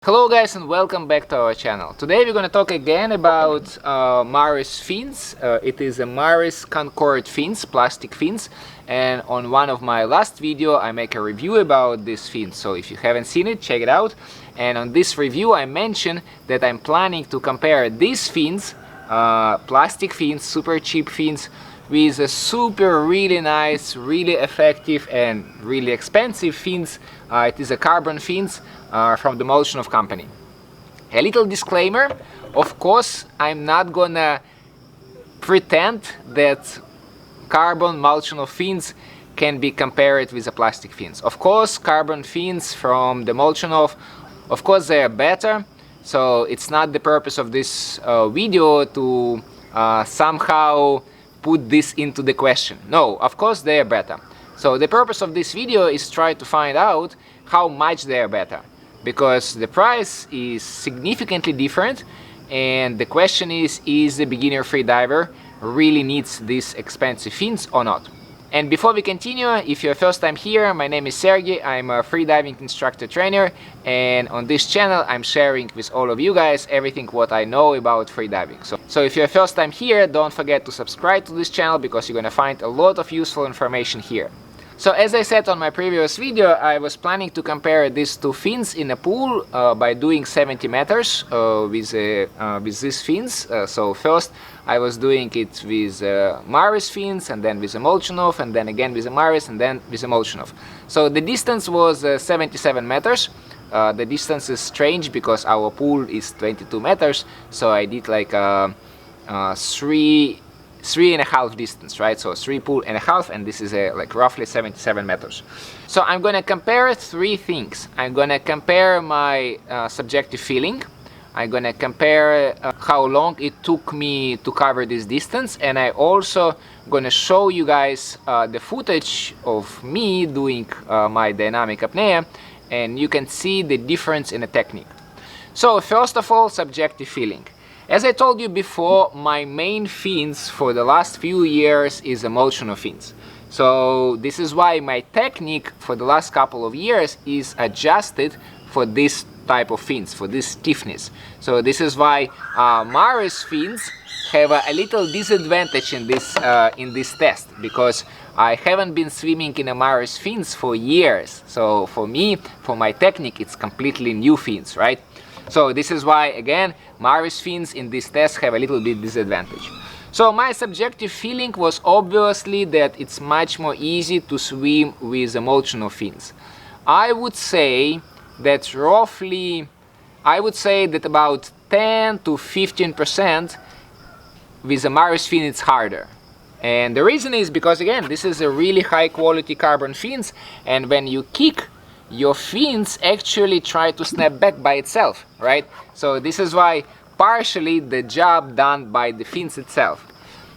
Hello guys and welcome back to our channel. Today we're going to talk again about Mares fins. It is a Mares Concorde fins, plastic fins, and on one of my last video I make a review about this fin. So if you haven't seen it, check it out. And on this review I mentioned that I'm planning to compare these fins, plastic fins, super cheap fins, with a super really nice, really effective and really expensive fins. It is a carbon fins from the Molchanovs company. A little disclaimer, of course I'm not gonna pretend that carbon Molchanovs fins can be compared with the plastic fins. Of course carbon fins from the Molchanovs, of course they are better, so it's not the purpose of this video to somehow put this into the question. No, of course they are better. So the purpose of this video is try to find out how much they are better, because the price is significantly different, and the question is the beginner freediver really needs these expensive fins or not? And before we continue, if you're first time here, my name is Sergey, I'm a freediving instructor trainer, and on this channel I'm sharing with all of you guys everything what I know about freediving. So if you're first time here, don't forget to subscribe to this channel, because you're gonna find a lot of useful information here. So as I said on my previous video, I was planning to compare these two fins in a pool by doing 70 meters with these fins. So first I was doing it with Mares fins, and then with the Molchanovs, and then again with the Mares, and then with the Molchanovs. So the distance was 77 meters. The distance is strange because our pool is 22 meters, so I did like three and a half distance, right? So 3 pool and a half, and this is like roughly 77 meters. So I'm gonna compare three things. I'm gonna compare my subjective feeling. I'm gonna compare how long it took me to cover this distance, and I also gonna show you guys the footage of me doing my dynamic apnea, and you can see the difference in the technique. So first of all, subjective feeling. As I told you before, my main fins for the last few years is the Molchanovs fins. So this is why my technique for the last couple of years is adjusted for this type of fins, for this stiffness. So this is why Mares fins have a little disadvantage in this test, because I haven't been swimming in a Mares fins for years. So for me, for my technique, it's completely new fins, right? So this is why, again, Mares fins in this test have a little bit disadvantage. So my subjective feeling was obviously that it's much more easy to swim with the Molchanovs fins. I would say that about 10 to 15% with the Mares fin it's harder. And the reason is because, again, this is a really high quality carbon fins, and when you kick, your fins actually try to snap back by itself, right? So this is why partially the job done by the fins itself.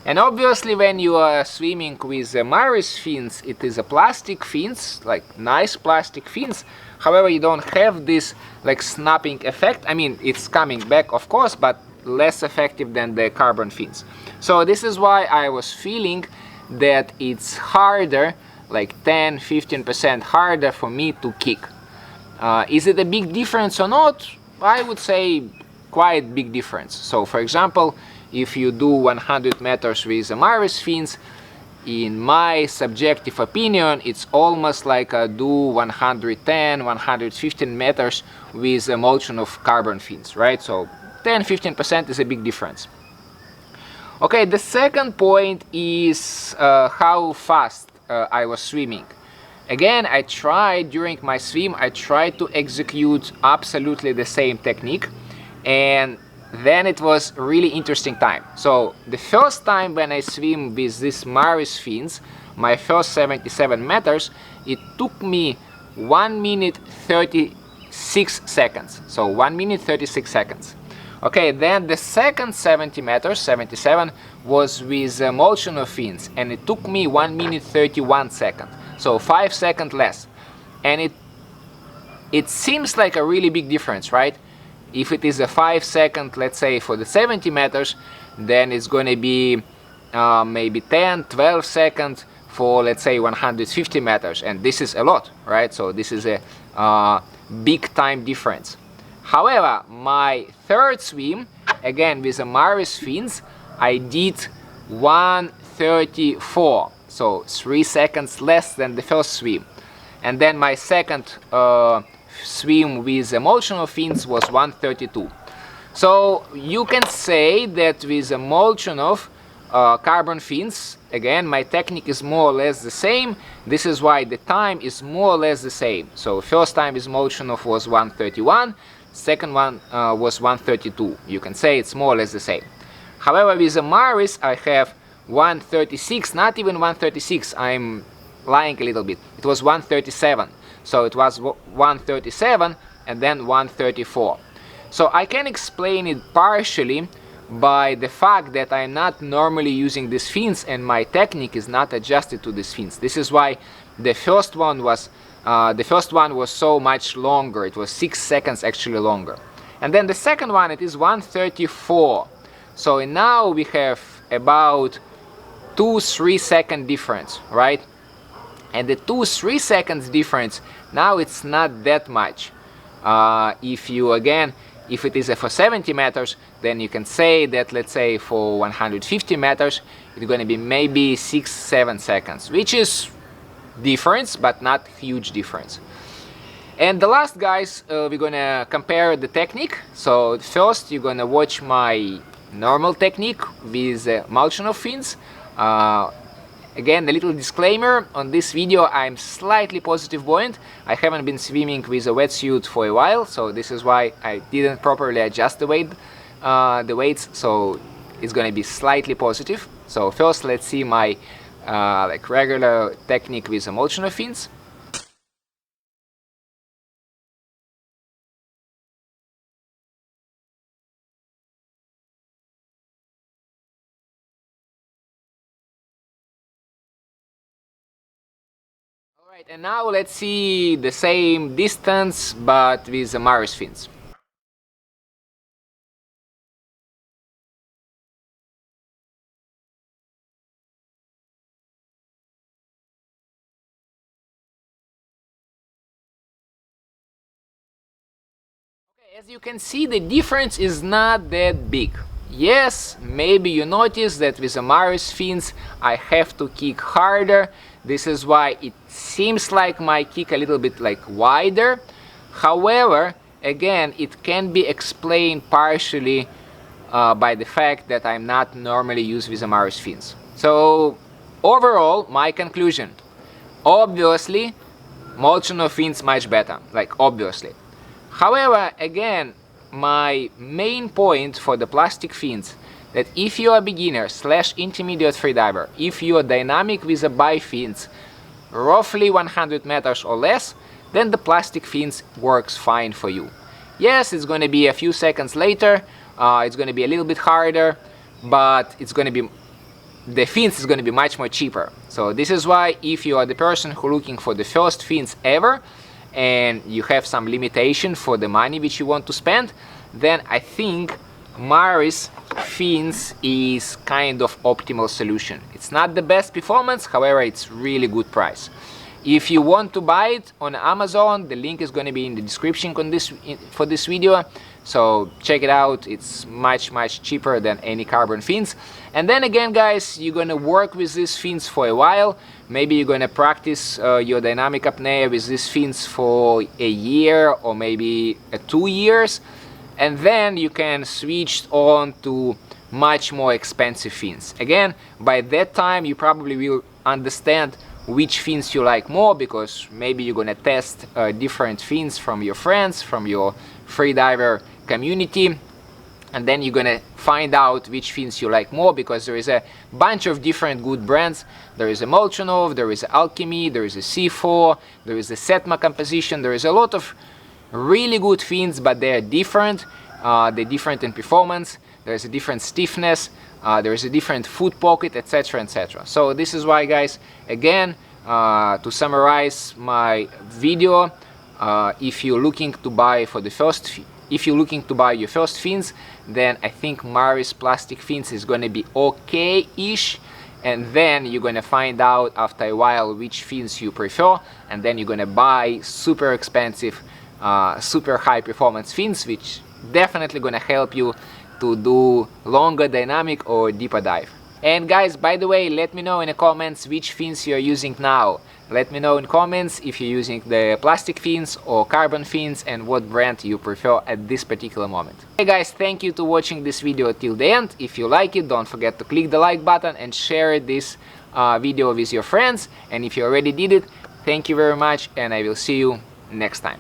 And obviously when you are swimming with the Mares fins, it is a plastic fins, like nice plastic fins. However, you don't have this like snapping effect. I mean, it's coming back of course, but less effective than the carbon fins. So this is why I was feeling that it's harder, like 10-15% harder for me to kick. Is it a big difference or not? I would say quite big difference. So for example, if you do 100 meters with the Mares fins, in my subjective opinion, it's almost like do 110-115 meters with the Molchanovs carbon fins, right? So 10-15% is a big difference. Okay, the second point is how fast I was swimming. Again, I tried during my swim, I tried to execute absolutely the same technique, and then it was really interesting time. So the first time when I swim with this Mares fins, my first 77 meters, it took me 1 minute 36 seconds. So 1 minute 36 seconds. Okay, then the second 70 meters, 77, was with Molchanovs fins, and it took me 1 minute 31 seconds, so 5 seconds less. And it seems like a really big difference, right? If it is a 5 second, let's say for the 70 meters, then it's going to be maybe 10-12 seconds for, let's say, 150 meters, and this is a lot, right? So this is a big time difference. However, my third swim, again with the Mares fins, I did 1:34, so 3 seconds less than the first swim. And then my second swim with the Molchanovs fins was 1:32. So you can say that with the Molchanovs carbon fins, again, my technique is more or less the same. This is why the time is more or less the same. So first time with Molchanovs was 1:31, second one was 1:32. You can say it's more or less the same. However, with the Mares I have 1:36, not even 1:36, I'm lying a little bit. It was 1:37. So it was 1:37 and then 1:34. So I can explain it partially by the fact that I'm not normally using these fins and my technique is not adjusted to these fins. This is why the first one was so much longer. It was 6 seconds actually longer. And then the second one, it is 1:34. So now we have about 2-3 second difference, right? And the 2-3 seconds difference, now it's not that much. If it is for 70 meters, then you can say that, let's say for 150 meters, it's going to be maybe 6-7 seconds, which is difference, but not huge difference. And the last, guys, we're going to compare the technique. So first, you're going to watch my normal technique with Molchanovs fins. Again, a little disclaimer, on this video I'm slightly positive buoyant. I haven't been swimming with a wetsuit for a while, so this is why I didn't properly adjust the weights, so it's going to be slightly positive. So first let's see my like regular technique with the Molchanovs fins. Alright, and now let's see the same distance but with the Mares fins. Okay, as you can see, the difference is not that big. Yes, maybe you notice that with the Mares fins I have to kick harder. This is why it seems like my kick a little bit like wider. However, again, it can be explained partially by the fact that I'm not normally used with the Mares fins. So overall, my conclusion, obviously Molchanovs fins much better, like obviously. However, again, my main point for the plastic fins, that if you are a beginner / intermediate freediver, if you are dynamic with the bi fins, roughly 100 meters or less, then the plastic fins works fine for you. Yes, it's going to be a few seconds later, it's going to be a little bit harder, but it's going to be, the fins is going to be much more cheaper. So this is why if you are the person who looking for the first fins ever, and you have some limitation for the money which you want to spend, then I think Mares fins is kind of optimal solution. It's not the best performance, however it's really good price. If you want to buy it on Amazon, the link is going to be in the description for this video, so check it out. It's much cheaper than any carbon fins. And then again, guys, you're going to work with these fins for a while. Maybe you're going to practice your dynamic apnea with these fins for a year or maybe 2 years, and then you can switch on to much more expensive fins. Again, by that time you probably will understand which fins you like more, because maybe you're gonna test different fins from your friends, from your freediver community, and then you're gonna find out which fins you like more, because there is a bunch of different good brands. There is a Molchanovs, there is a Alchemy, there is a C4, there is a Setma composition, there is a lot of really good fins, but they are different. They're different in performance, there is a different stiffness, there is a different foot pocket, etc, etc. So this is why, guys, again, to summarize my video, if you're looking to buy your first fins, then I think Mares plastic fins is going to be okay-ish, and then you're going to find out after a while which fins you prefer, and then you're going to buy super expensive super high performance fins, which definitely gonna help you to do longer dynamic or deeper dive. And guys, by the way, let me know in the comments which fins you're using now. Let me know in comments if you're using the plastic fins or carbon fins and what brand you prefer at this particular moment. Hey guys, thank you to watching this video till the end. If you like it, don't forget to click the like button and share this video with your friends. And if you already did it, thank you very much, and I will see you next time.